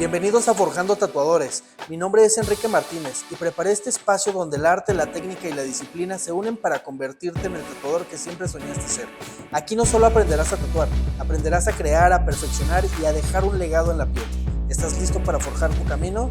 Bienvenidos a Forjando Tatuadores. Mi nombre es Enrique Martínez y preparé este espacio donde el arte, la técnica y la disciplina se unen para convertirte en el tatuador que siempre soñaste ser. Aquí no solo aprenderás a tatuar, aprenderás a crear, a perfeccionar y a dejar un legado en la piel. ¿Estás listo para forjar tu camino?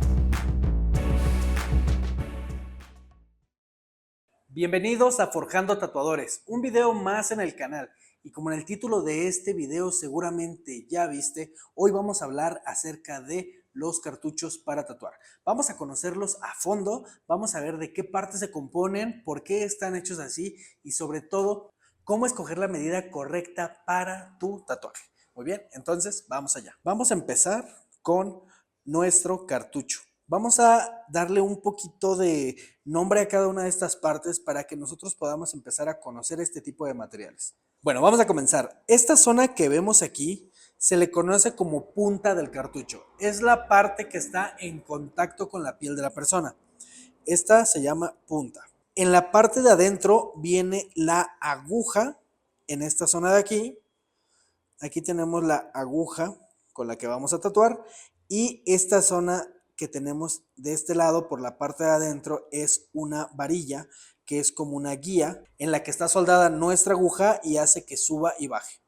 Bienvenidos a Forjando Tatuadores, un video más en el canal. Y como en el título de este video seguramente ya viste, hoy vamos a hablar acerca de los cartuchos para tatuar. Vamos a conocerlos a fondo, vamos a ver de qué partes se componen, por qué están hechos así y sobre todo, cómo escoger la medida correcta para tu tatuaje. Muy bien, entonces vamos allá. Vamos a empezar con nuestro cartucho. Vamos a darle un poquito de nombre a cada una de estas partes para que nosotros podamos empezar a conocer este tipo de materiales. Bueno, vamos a comenzar. Esta zona que vemos aquí se le conoce como punta del cartucho. Es la parte que está en contacto con la piel de la persona. Esta se llama punta. En la parte de adentro viene la aguja. En esta zona de aquí, aquí tenemos la aguja con la que vamos a tatuar. Y esta zona que tenemos de este lado por la parte de adentro es una varilla que es como una guía en la que está soldada nuestra aguja y hace que suba y baje.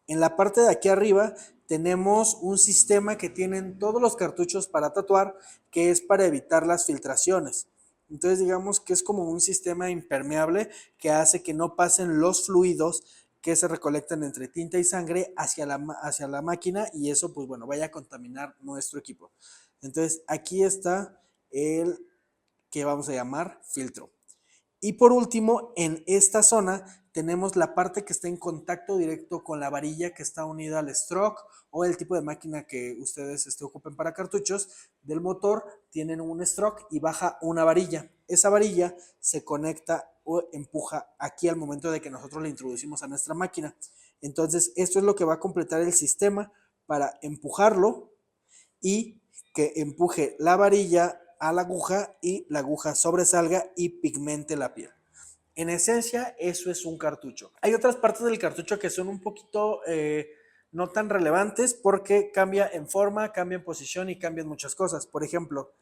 En la parte de aquí arriba tenemos un sistema que tienen todos los cartuchos para tatuar, que es para evitar las filtraciones. Entonces digamos que es como un sistema impermeable que hace que no pasen los fluidos que se recolectan entre tinta y sangre hacia la máquina y eso pues bueno vaya a contaminar nuestro equipo. Entonces aquí está el que vamos a llamar filtro. Y por último, en esta zona tenemos la parte que está en contacto directo con la varilla que está unida al stroke o el tipo de máquina que ustedes ocupen para cartuchos del motor. Tienen un stroke y baja una varilla. Esa varilla se conecta o empuja aquí al momento de que nosotros la introducimos a nuestra máquina. Entonces, esto es lo que va a completar el sistema para empujarlo y que empuje la varilla a la aguja y la aguja sobresalga y pigmente la piel. En esencia, eso es un cartucho. Hay otras partes del cartucho que son un poquito no tan relevantes porque cambia en forma, cambia en posición y cambian muchas cosas. Por ejemplo,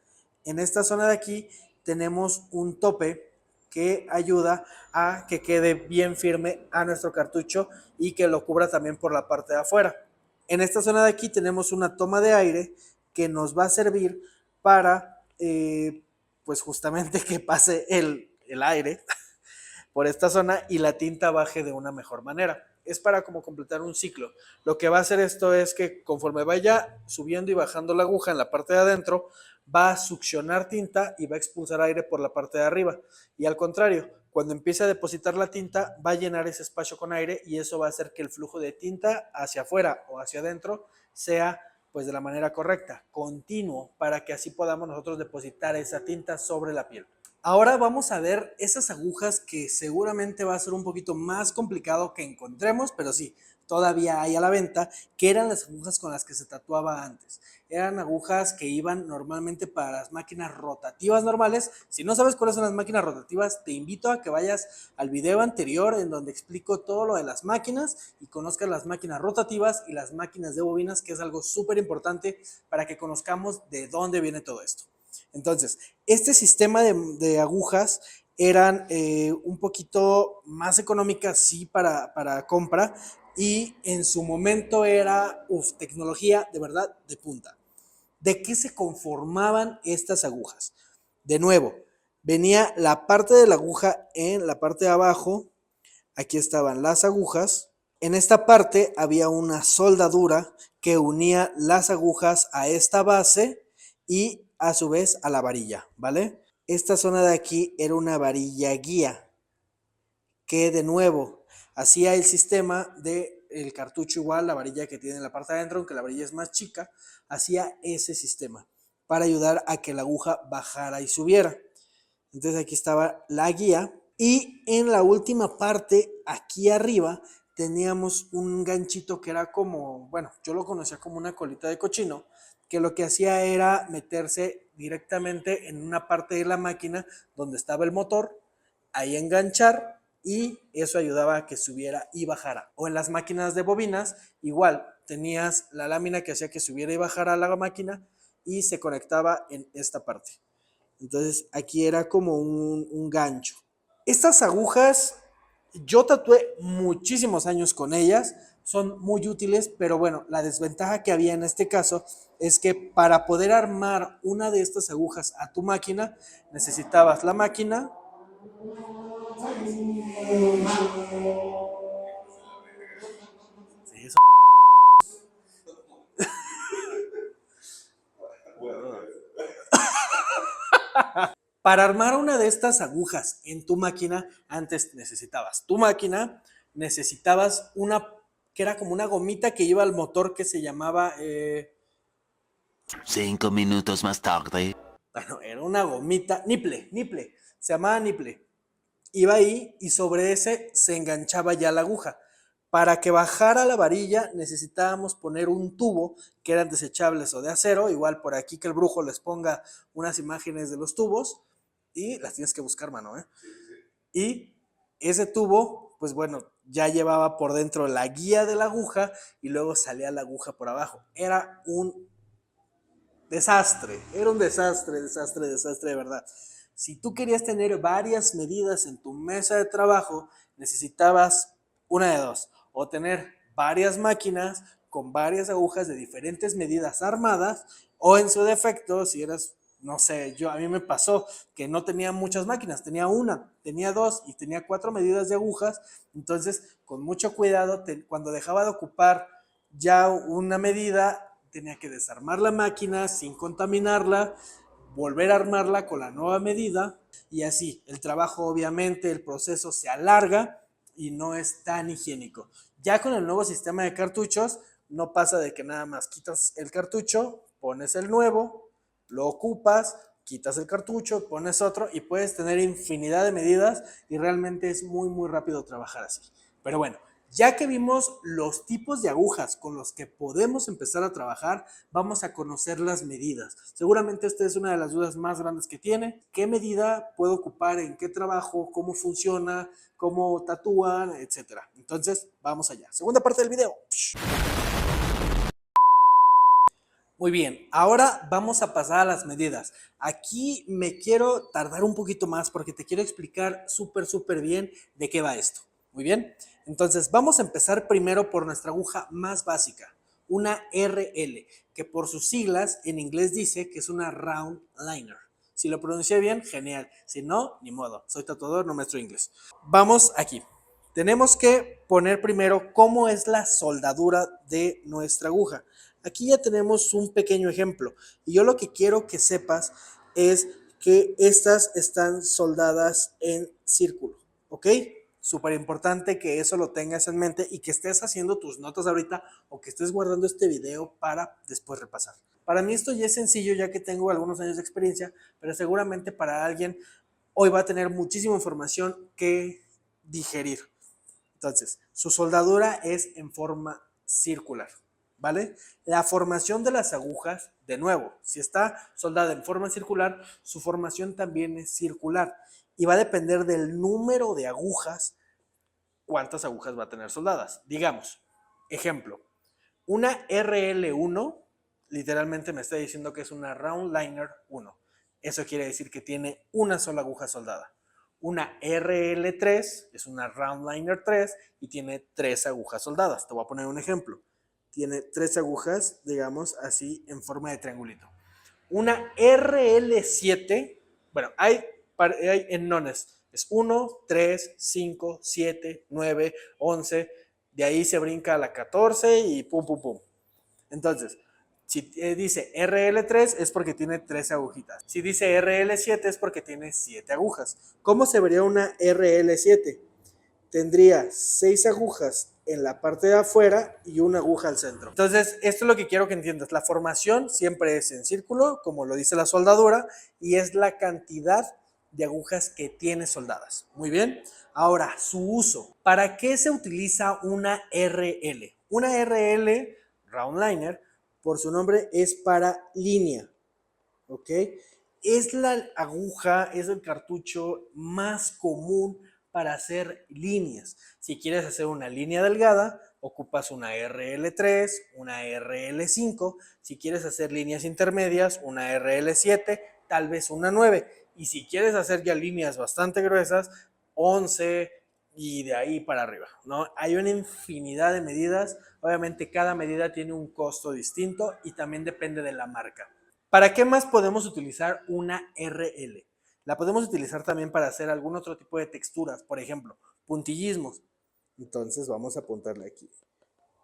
en esta zona de aquí tenemos un tope que ayuda a que quede bien firme a nuestro cartucho y que lo cubra también por la parte de afuera. En esta zona de aquí tenemos una toma de aire que nos va a servir para, pues justamente que pase el aire por esta zona y la tinta baje de una mejor manera. Es para como completar un ciclo. Lo que va a hacer esto es que conforme vaya subiendo y bajando la aguja en la parte de adentro, va a succionar tinta y va a expulsar aire por la parte de arriba. Y al contrario, cuando empiece a depositar la tinta, va a llenar ese espacio con aire y eso va a hacer que el flujo de tinta hacia afuera o hacia adentro sea pues de la manera correcta, continuo, para que así podamos nosotros depositar esa tinta sobre la piel. Ahora vamos a ver esas agujas que seguramente va a ser un poquito más complicado que encontremos, pero sí, todavía hay a la venta, que eran las agujas con las que se tatuaba antes. Eran agujas que iban normalmente para las máquinas rotativas normales. Si no sabes cuáles son las máquinas rotativas, te invito a que vayas al video anterior en donde explico todo lo de las máquinas y conozcas las máquinas rotativas y las máquinas de bobinas, que es algo súper importante para que conozcamos de dónde viene todo esto. Entonces, este sistema de agujas eran un poquito más económicas, sí, para compra, y en su momento era, tecnología de verdad de punta. ¿De qué se conformaban estas agujas? De nuevo, venía la parte de la aguja en la parte de abajo, aquí estaban las agujas, en esta parte había una soldadura que unía las agujas a esta base y a su vez a la varilla, ¿vale? Esta zona de aquí era una varilla guía que de nuevo hacía el sistema del cartucho igual, la varilla que tiene en la parte de adentro, aunque la varilla es más chica, hacía ese sistema para ayudar a que la aguja bajara y subiera. Entonces aquí estaba la guía y en la última parte, aquí arriba, teníamos un ganchito que era como, bueno, yo lo conocía como una colita de cochino, que lo que hacía era meterse directamente en una parte de la máquina donde estaba el motor, ahí enganchar y eso ayudaba a que subiera y bajara. O en las máquinas de bobinas, igual, tenías la lámina que hacía que subiera y bajara la máquina y se conectaba en esta parte. Entonces aquí era como un gancho. Estas agujas, yo tatué muchísimos años con ellas, son muy útiles, pero bueno, la desventaja que había en este caso es que para poder armar una de estas agujas a tu máquina, necesitabas la máquina. Sí, eso. Para armar una de estas agujas en tu máquina, antes necesitabas tu máquina, necesitabas una que era como una gomita que iba al motor que se llamaba 5 minutos más tarde. bueno, era una gomita, niple, se llamaba niple. Iba ahí y sobre ese se enganchaba ya la aguja. Para que bajara la varilla necesitábamos poner un tubo que eran desechables o de acero, igual por aquí que el brujo les ponga unas imágenes de los tubos y las tienes que buscar, mano, ¿eh? Y ese tubo, pues bueno, ya llevaba por dentro la guía de la aguja y luego salía la aguja por abajo. Era un desastre, era un desastre de verdad. Si tú querías tener varias medidas en tu mesa de trabajo, necesitabas una de dos, o tener varias máquinas con varias agujas de diferentes medidas armadas, o en su defecto, si eras, no sé, a mí me pasó que no tenía muchas máquinas, tenía una, tenía dos y tenía 4 medidas de agujas, entonces con mucho cuidado, cuando dejaba de ocupar ya una medida, tenía que desarmar la máquina sin contaminarla, volver a armarla con la nueva medida y así. El trabajo, obviamente, el proceso se alarga y no es tan higiénico. Ya con el nuevo sistema de cartuchos, no pasa de que nada más quitas el cartucho, pones el nuevo, lo ocupas, quitas el cartucho, pones otro y puedes tener infinidad de medidas y realmente es muy rápido trabajar así. Pero bueno, ya que vimos los tipos de agujas con los que podemos empezar a trabajar, vamos a conocer las medidas. Seguramente esta es una de las dudas más grandes que tiene. ¿Qué medida puedo ocupar en qué trabajo? ¿Cómo funciona? ¿Cómo tatúan? Etcétera. Entonces, vamos allá. Segunda parte del video. Muy bien, ahora vamos a pasar a las medidas. Aquí me quiero tardar un poquito más porque te quiero explicar súper bien de qué va esto. Muy bien, entonces vamos a empezar primero por nuestra aguja más básica, una RL, que por sus siglas en inglés dice que es una round liner. Si lo pronuncié bien, genial. Si no, ni modo. Soy tatuador, no maestro inglés. Vamos aquí. Tenemos que poner primero cómo es la soldadura de nuestra aguja. Aquí ya tenemos un pequeño ejemplo y yo lo que quiero que sepas es que estas están soldadas en círculo, ¿ok? Súper importante que eso lo tengas en mente y que estés haciendo tus notas ahorita o que estés guardando este video para después repasar. Para mí esto ya es sencillo ya que tengo algunos años de experiencia, pero seguramente para alguien hoy va a tener muchísima información que digerir. Entonces, su soldadura es en forma circular, ¿vale? La formación de las agujas, de nuevo, si está soldada en forma circular, su formación también es circular y va a depender del número de agujas, cuántas agujas va a tener soldadas. Digamos, ejemplo, una RL1 literalmente me está diciendo que es una Round Liner 1. Eso quiere decir que tiene una sola aguja soldada. Una RL3 es una Round Liner 3 y tiene 3 agujas soldadas. Te voy a poner un ejemplo. Tiene 3 agujas, digamos así, en forma de triangulito. Una RL7, bueno, hay en nones. Es 1, 3, 5, 7, 9, 11. De ahí se brinca a la 14 y pum. Entonces, si dice RL3 es porque tiene 13 agujitas. Si dice RL7 es porque tiene 7 agujas. ¿Cómo se vería una RL7? Tendría 6 agujas en la parte de afuera y una aguja al centro. Entonces, esto es lo que quiero que entiendas. La formación siempre es en círculo, como lo dice la soldadura, y es la cantidad de agujas que tiene soldadas. Muy bien. Ahora, su uso. ¿Para qué se utiliza una RL? Una RL, Round Liner, por su nombre, es para línea. ¿Ok? Es la aguja, es el cartucho más común para hacer líneas. Si quieres hacer una línea delgada, ocupas una RL3, una RL5. Si quieres hacer líneas intermedias, una RL7, tal vez una 9. Y si quieres hacer ya líneas bastante gruesas, 11 y de ahí para arriba, ¿no? Hay una infinidad de medidas. Obviamente cada medida tiene un costo distinto y también depende de la marca. ¿Para qué más podemos utilizar una RL? La podemos utilizar también para hacer algún otro tipo de texturas, por ejemplo, puntillismos. Entonces vamos a apuntarle aquí.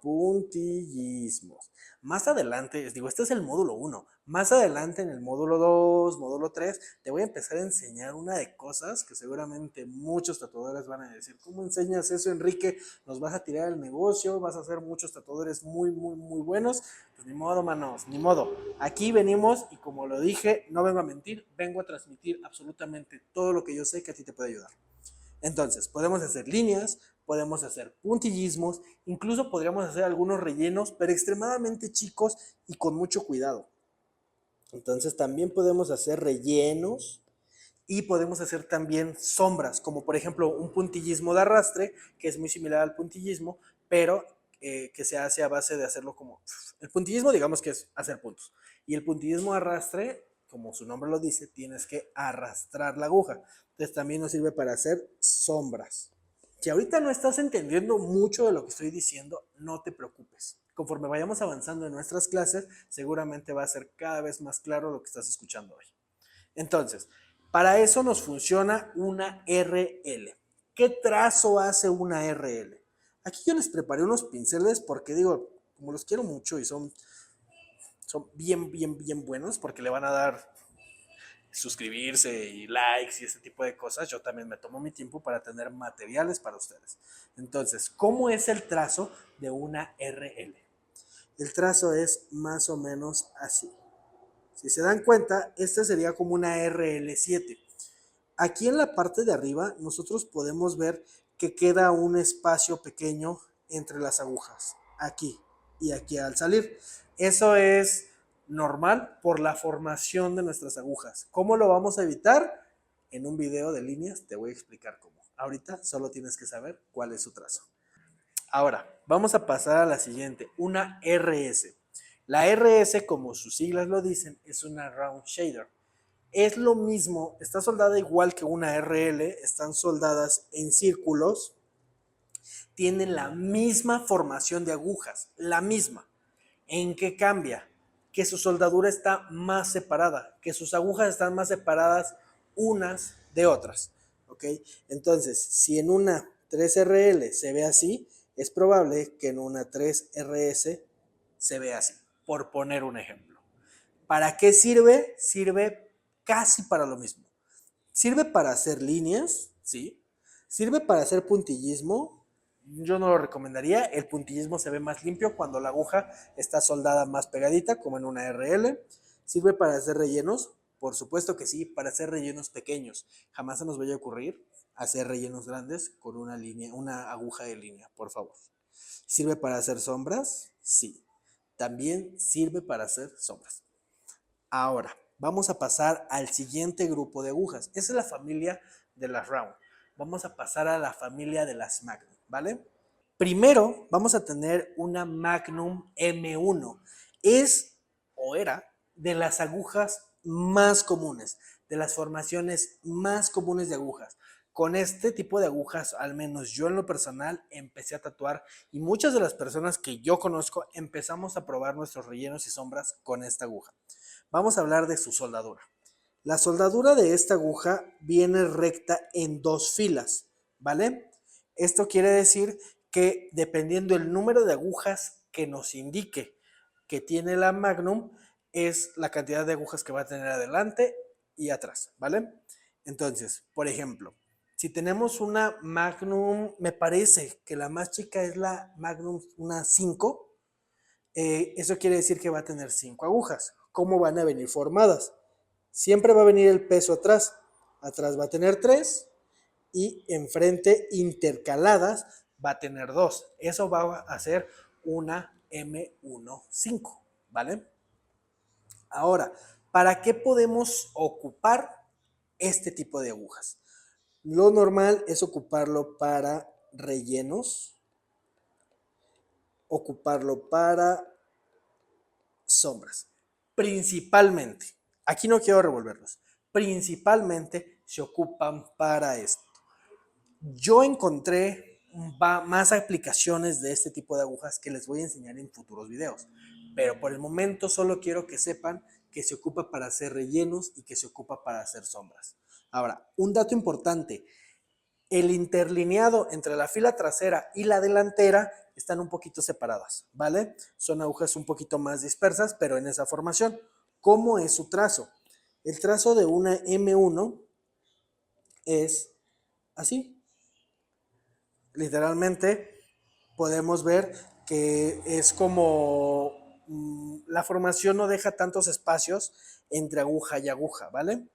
Puntillismos. Más adelante, les digo, este es el módulo 1. Más adelante en el módulo 2, módulo 3, te voy a empezar a enseñar una de cosas que seguramente muchos tatuadores van a decir, ¿cómo enseñas eso, Enrique? ¿Nos vas a tirar el negocio? ¿Vas a hacer muchos tatuadores muy, muy, muy buenos? Pues ni modo, manos, ni modo. Aquí venimos y como lo dije, no vengo a mentir, vengo a transmitir absolutamente todo lo que yo sé que a ti te puede ayudar. Entonces, podemos hacer líneas, podemos hacer puntillismos, incluso podríamos hacer algunos rellenos, pero extremadamente chicos y con mucho cuidado. Entonces, también podemos hacer rellenos y podemos hacer también sombras, como por ejemplo un puntillismo de arrastre, que es muy similar al puntillismo, pero que se hace a base de hacerlo como... El puntillismo, digamos que es hacer puntos. Y el puntillismo de arrastre, como su nombre lo dice, tienes que arrastrar la aguja. Entonces también nos sirve para hacer sombras. Si ahorita no estás entendiendo mucho de lo que estoy diciendo, no te preocupes. Conforme vayamos avanzando en nuestras clases, seguramente va a ser cada vez más claro lo que estás escuchando hoy. Entonces, para eso nos funciona una RL. ¿Qué trazo hace una RL? Aquí yo les preparé unos pinceles porque digo, como los quiero mucho y son bien, bien, bien buenos porque le van a dar suscribirse y likes y ese tipo de cosas, yo también me tomo mi tiempo para tener materiales para ustedes. Entonces, ¿cómo es el trazo de una RL? El trazo es más o menos así. Si se dan cuenta, esta sería como una RL7. Aquí en la parte de arriba nosotros podemos ver que queda un espacio pequeño entre las agujas, aquí y aquí al salir. Eso es normal por la formación de nuestras agujas. ¿Cómo lo vamos a evitar? En un video de líneas te voy a explicar cómo. Ahorita solo tienes que saber cuál es su trazo. Ahora, vamos a pasar a la siguiente, una RS. La RS, como sus siglas lo dicen, es una round shader. Es lo mismo, está soldada igual que una RL, están soldadas en círculos, tienen la misma formación de agujas, la misma. ¿En qué cambia? Que su soldadura está más separada, que sus agujas están más separadas unas de otras. ¿Ok? Entonces, si en una 3RL se ve así, es probable que en una 3RS se vea así, por poner un ejemplo. ¿Para qué sirve? Sirve casi para lo mismo. Sirve para hacer líneas, ¿sí? Sirve para hacer puntillismo. Yo no lo recomendaría. El puntillismo se ve más limpio cuando la aguja está soldada más pegadita, como en una RL. Sirve para hacer rellenos. Por supuesto que sí, para hacer rellenos pequeños. Jamás se nos vaya a ocurrir hacer rellenos grandes con una línea, una aguja de línea, por favor. ¿Sirve para hacer sombras? Sí. También sirve para hacer sombras. Ahora, vamos a pasar al siguiente grupo de agujas. Esa es la familia de las round. Vamos a pasar a la familia de las magnum, ¿vale? Primero vamos a tener una Magnum M1. Es o era de las agujas más comunes, de las formaciones más comunes de agujas. Con este tipo de agujas, al menos yo en lo personal, empecé a tatuar y muchas de las personas que yo conozco empezamos a probar nuestros rellenos y sombras con esta aguja. Vamos a hablar de su soldadura. La soldadura de esta aguja viene recta en dos filas, ¿vale? Esto quiere decir que dependiendo el número de agujas que nos indique que tiene la Magnum, es la cantidad de agujas que va a tener adelante y atrás, ¿vale? Entonces, por ejemplo, si tenemos una Magnum, me parece que la más chica es la Magnum, una 5, eso quiere decir que va a tener 5 agujas. ¿Cómo van a venir formadas? Siempre va a venir el peso atrás. Atrás va a tener 3 y enfrente intercaladas va a tener 2. Eso va a ser una M15, ¿vale? Ahora, ¿para qué podemos ocupar este tipo de agujas? Lo normal es ocuparlo para rellenos, ocuparlo para sombras. Principalmente, aquí no quiero revolverlos, principalmente se ocupan para esto. Yo encontré más aplicaciones de este tipo de agujas que les voy a enseñar en futuros videos, pero por el momento solo quiero que sepan que se ocupa para hacer rellenos y que se ocupa para hacer sombras. Ahora, un dato importante, el interlineado entre la fila trasera y la delantera están un poquito separadas, ¿vale? Son agujas un poquito más dispersas, pero en esa formación. ¿Cómo es su trazo? El trazo de una M1 es así. Literalmente podemos ver que es como la formación no deja tantos espacios entre aguja y aguja, ¿vale?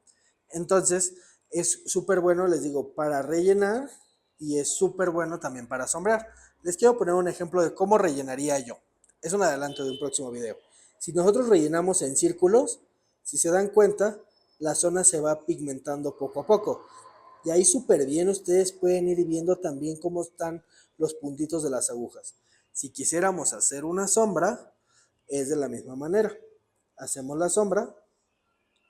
Entonces es súper bueno, les digo, para rellenar y es súper bueno también para sombrear. Les quiero poner un ejemplo de cómo rellenaría yo. Es un adelanto de un próximo video. Si nosotros rellenamos en círculos, si se dan cuenta, la zona se va pigmentando poco a poco. Y ahí súper bien ustedes pueden ir viendo también cómo están los puntitos de las agujas. Si quisiéramos hacer una sombra, es de la misma manera. Hacemos la sombra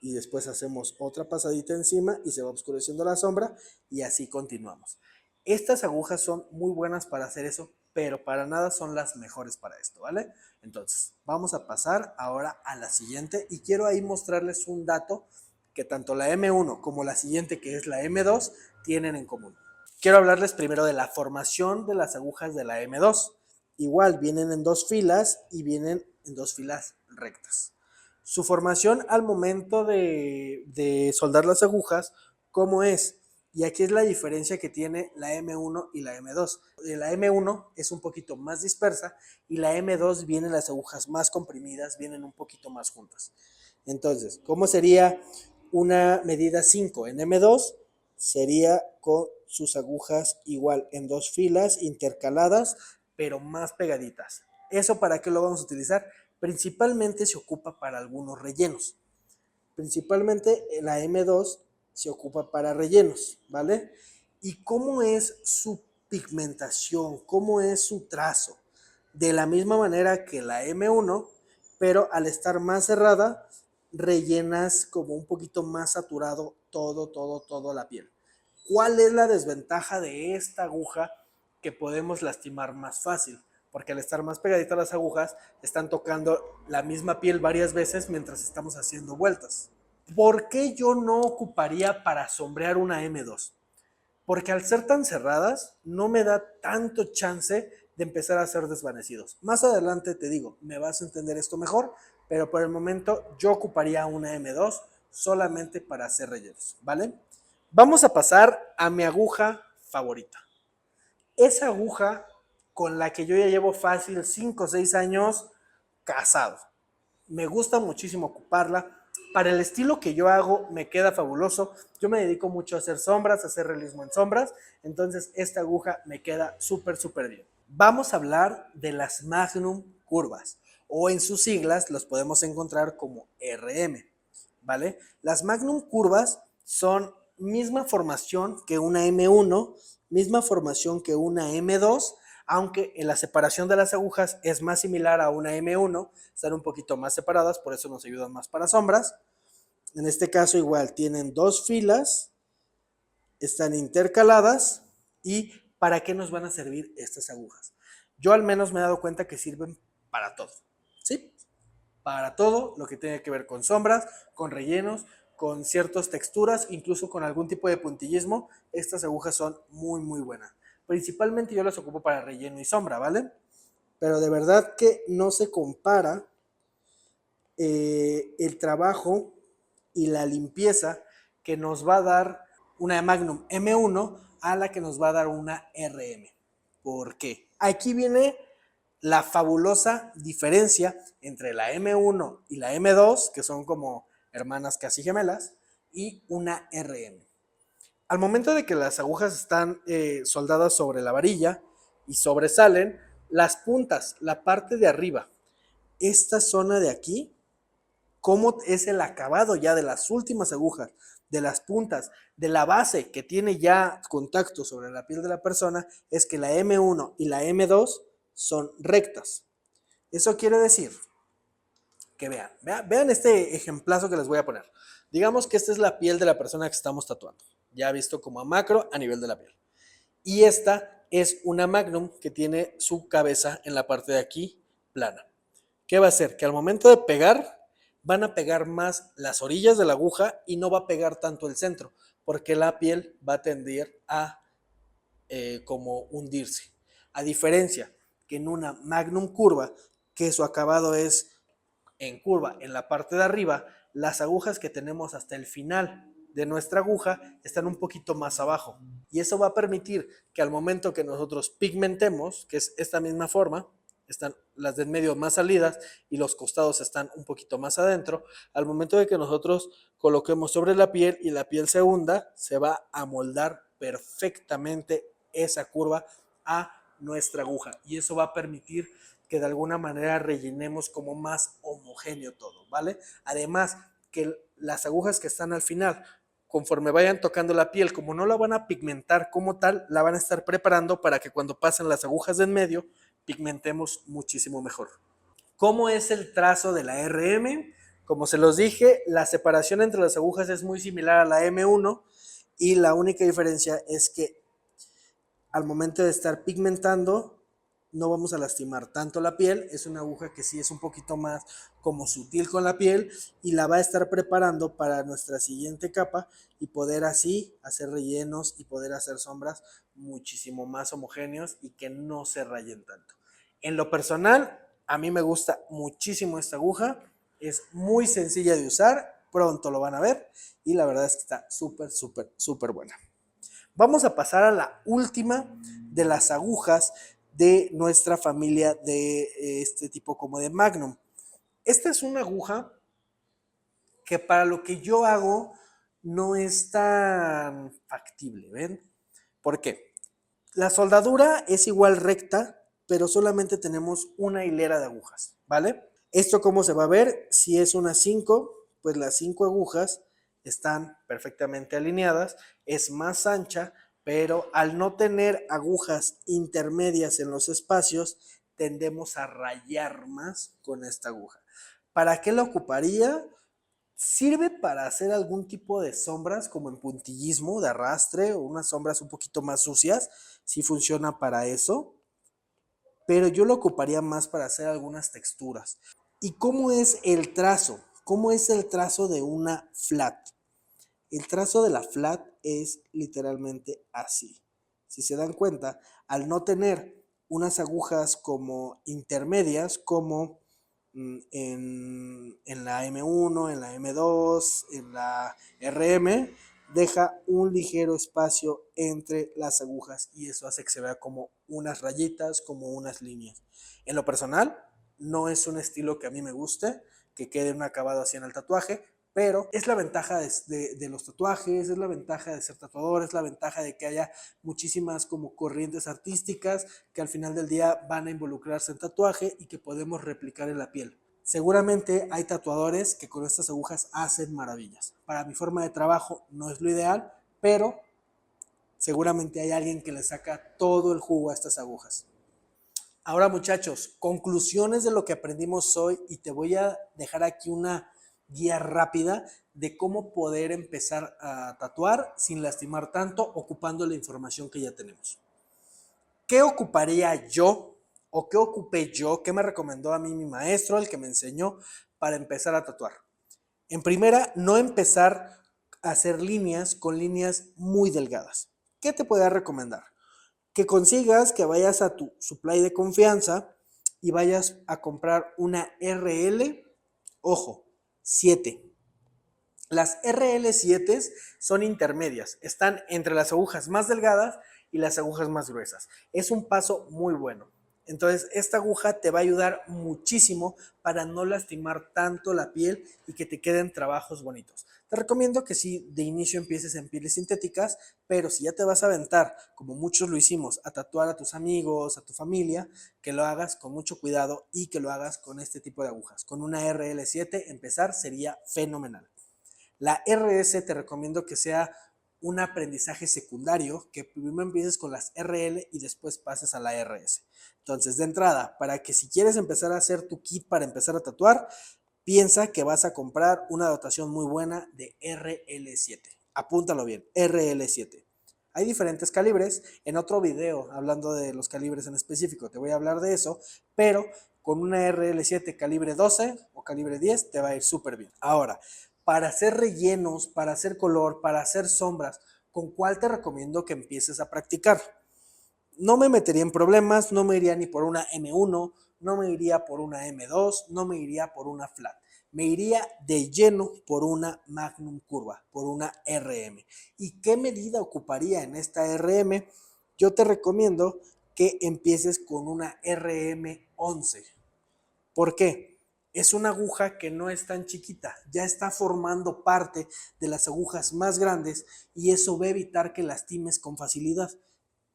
y después hacemos otra pasadita encima y se va oscureciendo la sombra y así continuamos. Estas agujas son muy buenas para hacer eso, pero para nada son las mejores para esto, ¿vale? Entonces, vamos a pasar ahora a la siguiente y quiero ahí mostrarles un dato que tanto la M1 como la siguiente, que es la M2, tienen en común. Quiero hablarles primero de la formación de las agujas de la M2. Igual, vienen en dos filas y vienen en dos filas rectas. Su formación al momento de soldar las agujas, ¿cómo es? Y aquí es la diferencia que tiene la M1 y la M2. La M1 es un poquito más dispersa y la M2 vienen las agujas más comprimidas, vienen un poquito más juntas. Entonces, ¿cómo sería una medida 5 en M2? Sería con sus agujas igual en dos filas intercaladas, pero más pegaditas. ¿Eso para qué lo vamos a utilizar? Principalmente se ocupa para algunos rellenos. Principalmente la M2 se ocupa para rellenos, ¿vale? ¿Y cómo es su pigmentación? ¿Cómo es su trazo? De la misma manera que la M1, pero al estar más cerrada, rellenas como un poquito más saturado todo la piel. ¿Cuál es la desventaja de esta aguja que podemos lastimar más fácil? Porque al estar más pegaditas las agujas, están tocando la misma piel varias veces mientras estamos haciendo vueltas. ¿Por qué yo no ocuparía para sombrear una M2? Porque al ser tan cerradas, no me da tanto chance de empezar a hacer desvanecidos. Más adelante te digo, me vas a entender esto mejor, pero por el momento yo ocuparía una M2 solamente para hacer rellenos, ¿vale? Vamos a pasar a mi aguja favorita. Esa aguja con la que yo ya llevo fácil 5 o 6 años casado. Me gusta muchísimo ocuparla. Para el estilo que yo hago me queda fabuloso. Yo me dedico mucho a hacer sombras, a hacer realismo en sombras. Entonces esta aguja me queda súper bien. Vamos a hablar de las Magnum curvas o en sus siglas los podemos encontrar como RM, ¿vale? Las Magnum curvas son misma formación que una M1, misma formación que una M2, aunque en la separación de las agujas es más similar a una M1, están un poquito más separadas, por eso nos ayudan más para sombras. En este caso igual tienen dos filas, están intercaladas. ¿Y para qué nos van a servir estas agujas? Yo al menos me he dado cuenta que sirven para todo, ¿sí? Para todo lo que tiene que ver con sombras, con rellenos, con ciertas texturas, incluso con algún tipo de puntillismo. Estas agujas son muy buenas. Principalmente yo las ocupo para relleno y sombra, ¿vale? Pero de verdad que no se compara el trabajo y la limpieza que nos va a dar una Magnum M1 a la que nos va a dar una RM. ¿Por qué? Aquí viene la fabulosa diferencia entre la M1 y la M2, que son como hermanas casi gemelas, y una RM. Al momento de que las agujas están soldadas sobre la varilla y sobresalen, las puntas, la parte de arriba, esta zona de aquí, cómo es el acabado ya de las últimas agujas, de las puntas, de la base que tiene ya contacto sobre la piel de la persona, es que la M1 y la M2 son rectas. Eso quiere decir que vean este ejemplazo que les voy a poner. Digamos que esta es la piel de la persona que estamos tatuando, ya visto como a macro a nivel de la piel. Y esta es una Magnum que tiene su cabeza en la parte de aquí plana. ¿Qué va a hacer? Que al momento de pegar, van a pegar más las orillas de la aguja y no va a pegar tanto el centro, porque la piel va a tender a como hundirse. A diferencia que en una Magnum curva, que su acabado es en curva en la parte de arriba, las agujas que tenemos hasta el final de nuestra aguja están un poquito más abajo. Y eso va a permitir que al momento que nosotros pigmentemos, que es esta misma forma, están las de en medio más salidas y los costados están un poquito más adentro, al momento de que nosotros coloquemos sobre la piel y la piel se hunda, se va a moldar perfectamente esa curva a nuestra aguja. Y eso va a permitir que de alguna manera rellenemos como más homogéneo todo, ¿vale? Además, que las agujas que están al final, conforme vayan tocando la piel, como no la van a pigmentar como tal, la van a estar preparando para que cuando pasen las agujas de en medio, pigmentemos muchísimo mejor. ¿Cómo es el trazo de la RM? Como se los dije, la separación entre las agujas es muy similar a la M1 y la única diferencia es que al momento de estar pigmentando no vamos a lastimar tanto la piel, es una aguja que sí es un poquito más como sutil con la piel y la va a estar preparando para nuestra siguiente capa y poder así hacer rellenos y poder hacer sombras muchísimo más homogéneos y que no se rayen tanto. En lo personal, a mí me gusta muchísimo esta aguja, es muy sencilla de usar, pronto lo van a ver y la verdad es que está súper, súper, súper buena. Vamos a pasar a la última de las agujas de nuestra familia de este tipo como de Magnum. Esta es una aguja que para lo que yo hago no es tan factible, ¿ven? ¿Por qué? La soldadura es igual recta, pero solamente tenemos una hilera de agujas, ¿vale? Esto cómo se va a ver, si es una 5, pues las 5 agujas están perfectamente alineadas, es más ancha, pero al no tener agujas intermedias en los espacios, tendemos a rayar más con esta aguja. ¿Para qué la ocuparía? Sirve para hacer algún tipo de sombras como en puntillismo de arrastre o unas sombras un poquito más sucias, sí funciona para eso, pero yo lo ocuparía más para hacer algunas texturas. ¿Y cómo es el trazo? ¿Cómo es el trazo de una flat? El trazo de la flat es literalmente así. Si se dan cuenta, al no tener unas agujas como intermedias, como en la M1, en la M2, en la RM, deja un ligero espacio entre las agujas y eso hace que se vea como unas rayitas, como unas líneas. En lo personal, no es un estilo que a mí me guste, que quede un acabado así en el tatuaje, pero es la ventaja de los tatuajes, es la ventaja de ser tatuador, es la ventaja de que haya muchísimas como corrientes artísticas que al final del día van a involucrarse en tatuaje y que podemos replicar en la piel. Seguramente hay tatuadores que con estas agujas hacen maravillas. Para mi forma de trabajo no es lo ideal, pero seguramente hay alguien que le saca todo el jugo a estas agujas. Ahora muchachos, conclusiones de lo que aprendimos hoy y te voy a dejar aquí una guía rápida de cómo poder empezar a tatuar sin lastimar tanto ocupando la información que ya tenemos. ¿Qué ocuparía yo o qué ocupé yo? ¿Qué me recomendó a mí mi maestro, el que me enseñó para empezar a tatuar? En primera, no empezar a hacer líneas con líneas muy delgadas. ¿Qué te podría recomendar? Que consigas, que vayas a tu supply de confianza y vayas a comprar una RL, ojo, 7. Las RL7 son intermedias, están entre las agujas más delgadas y las agujas más gruesas. Es un paso muy bueno. Entonces, esta aguja te va a ayudar muchísimo para no lastimar tanto la piel y que te queden trabajos bonitos. Te recomiendo que sí, de inicio empieces en pieles sintéticas, pero si ya te vas a aventar, como muchos lo hicimos, a tatuar a tus amigos, a tu familia, que lo hagas con mucho cuidado y que lo hagas con este tipo de agujas. Con una RL7 empezar sería fenomenal. La RS te recomiendo que sea un aprendizaje secundario, que primero empieces con las RL y después pases a la RS. Entonces, de entrada, para que si quieres empezar a hacer tu kit para empezar a tatuar, piensa que vas a comprar una dotación muy buena de RL7. Apúntalo bien, RL7. Hay diferentes calibres. En otro video, hablando de los calibres en específico, te voy a hablar de eso, pero con una RL7 calibre 12 o calibre 10 te va a ir súper bien. Ahora, para hacer rellenos, para hacer color, para hacer sombras, ¿con cuál te recomiendo que empieces a practicar? No me metería en problemas, no me iría ni por una M1, no me iría por una M2, no me iría por una flat. Me iría de lleno por una Magnum curva, por una RM. ¿Y qué medida ocuparía en esta RM? Yo te recomiendo que empieces con una RM11. ¿Por qué? Es una aguja que no es tan chiquita, ya está formando parte de las agujas más grandes y eso va a evitar que lastimes con facilidad.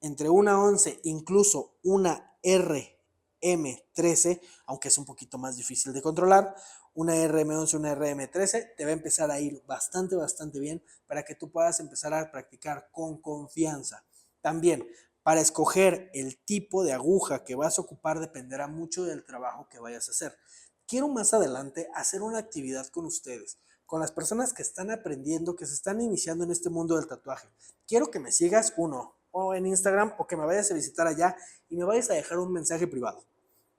Entre una 11, incluso una RM13, aunque es un poquito más difícil de controlar, una RM11, una RM13, te va a empezar a ir bastante bien para que tú puedas empezar a practicar con confianza. También, para escoger el tipo de aguja que vas a ocupar dependerá mucho del trabajo que vayas a hacer. Quiero más adelante hacer una actividad con ustedes, con las personas que están aprendiendo, que se están iniciando en este mundo del tatuaje. Quiero que me sigas o en Instagram o que me vayas a visitar allá y me vayas a dejar un mensaje privado.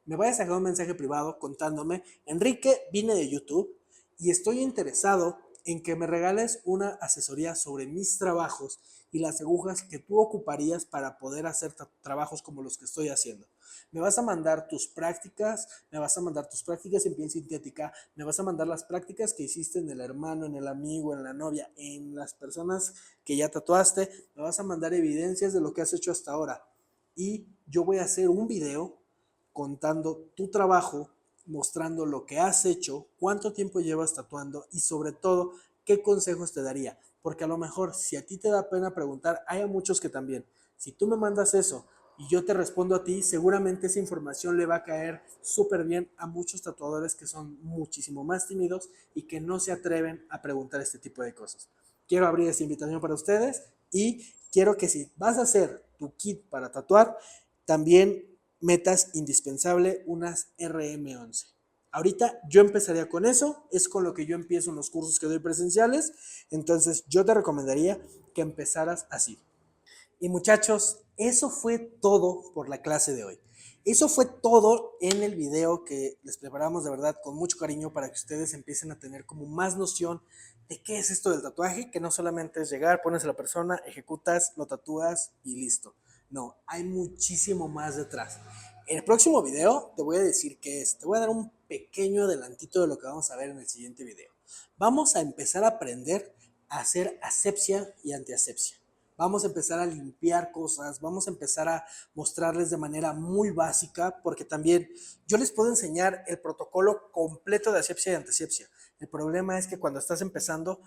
Me vayas a dejar un mensaje privado contándome, Enrique, vine de YouTube y estoy interesado en que me regales una asesoría sobre mis trabajos y las agujas que tú ocuparías para poder hacer trabajos como los que estoy haciendo. Me vas a mandar tus prácticas, me vas a mandar tus prácticas en piel sintética, me vas a mandar las prácticas que hiciste en el hermano, en el amigo, en la novia, en las personas que ya tatuaste, me vas a mandar evidencias de lo que has hecho hasta ahora. Y yo voy a hacer un video contando tu trabajo, mostrando lo que has hecho, cuánto tiempo llevas tatuando y sobre todo qué consejos te daría. Porque a lo mejor si a ti te da pena preguntar, hay a muchos que también. Si tú me mandas eso y yo te respondo a ti, seguramente esa información le va a caer súper bien a muchos tatuadores que son muchísimo más tímidos y que no se atreven a preguntar este tipo de cosas. Quiero abrir esta invitación para ustedes y quiero que si vas a hacer tu kit para tatuar, también metas indispensable unas RM11. Ahorita yo empezaría con eso, es con lo que yo empiezo en los cursos que doy presenciales, entonces yo te recomendaría que empezaras así. Y muchachos, eso fue todo por la clase de hoy. Eso fue todo en el video que les preparamos de verdad con mucho cariño para que ustedes empiecen a tener como más noción de qué es esto del tatuaje, que no solamente es llegar, pones a la persona, ejecutas, lo tatúas y listo. No, hay muchísimo más detrás. En el próximo video te voy a decir qué es. Te voy a dar un pequeño adelantito de lo que vamos a ver en el siguiente video. Vamos a empezar a aprender a hacer asepsia y antiasepsia. Vamos a empezar a limpiar cosas, vamos a empezar a mostrarles de manera muy básica, porque también yo les puedo enseñar el protocolo completo de asepsia y antisepsia. El problema es que cuando estás empezando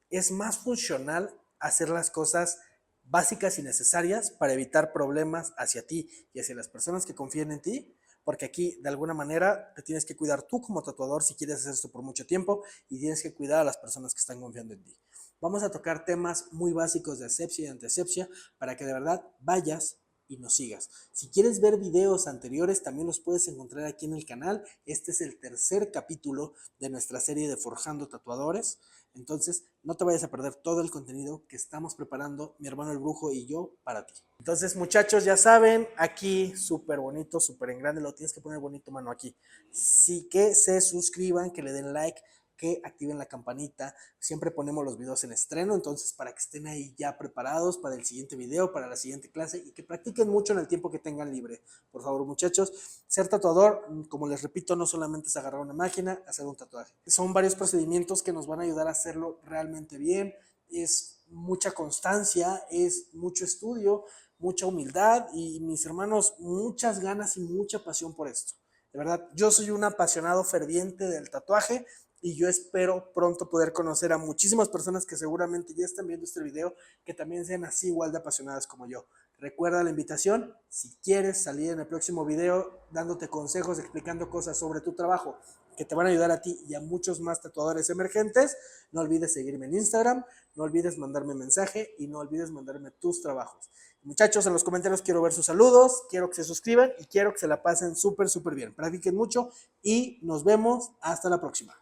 es más funcional hacer las cosas básicas y necesarias para evitar problemas hacia ti y hacia las personas que confíen en ti, porque aquí de alguna manera te tienes que cuidar tú como tatuador si quieres hacer esto por mucho tiempo y tienes que cuidar a las personas que están confiando en ti. Vamos a tocar temas muy básicos de asepsia y antiasepsia para que de verdad vayas y nos sigas. Si quieres ver videos anteriores, también los puedes encontrar aquí en el canal. Este es el tercer capítulo de nuestra serie de Forjando Tatuadores. Entonces, no te vayas a perder todo el contenido que estamos preparando mi hermano el Brujo y yo para ti. Entonces, muchachos, ya saben, aquí súper bonito, súper en grande, lo tienes que poner bonito, mano, aquí. Sí, que se suscriban, que le den like, que activen la campanita. Siempre ponemos los videos en estreno, entonces para que estén ahí ya preparados para el siguiente video, para la siguiente clase y que practiquen mucho en el tiempo que tengan libre. Por favor, muchachos, ser tatuador, como les repito, no solamente es agarrar una máquina, hacer un tatuaje. Son varios procedimientos que nos van a ayudar a hacerlo realmente bien. Es mucha constancia, es mucho estudio, mucha humildad y mis hermanos, muchas ganas y mucha pasión por esto. De verdad, yo soy un apasionado ferviente del tatuaje y yo espero pronto poder conocer a muchísimas personas que seguramente ya están viendo este video, que también sean así igual de apasionadas como yo. Recuerda la invitación, si quieres salir en el próximo video dándote consejos, explicando cosas sobre tu trabajo que te van a ayudar a ti y a muchos más tatuadores emergentes, no olvides seguirme en Instagram, no olvides mandarme mensaje y no olvides mandarme tus trabajos. Muchachos, en los comentarios quiero ver sus saludos, quiero que se suscriban y quiero que se la pasen súper, súper bien. Practiquen mucho y nos vemos hasta la próxima.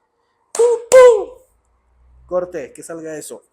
Corte, que salga eso.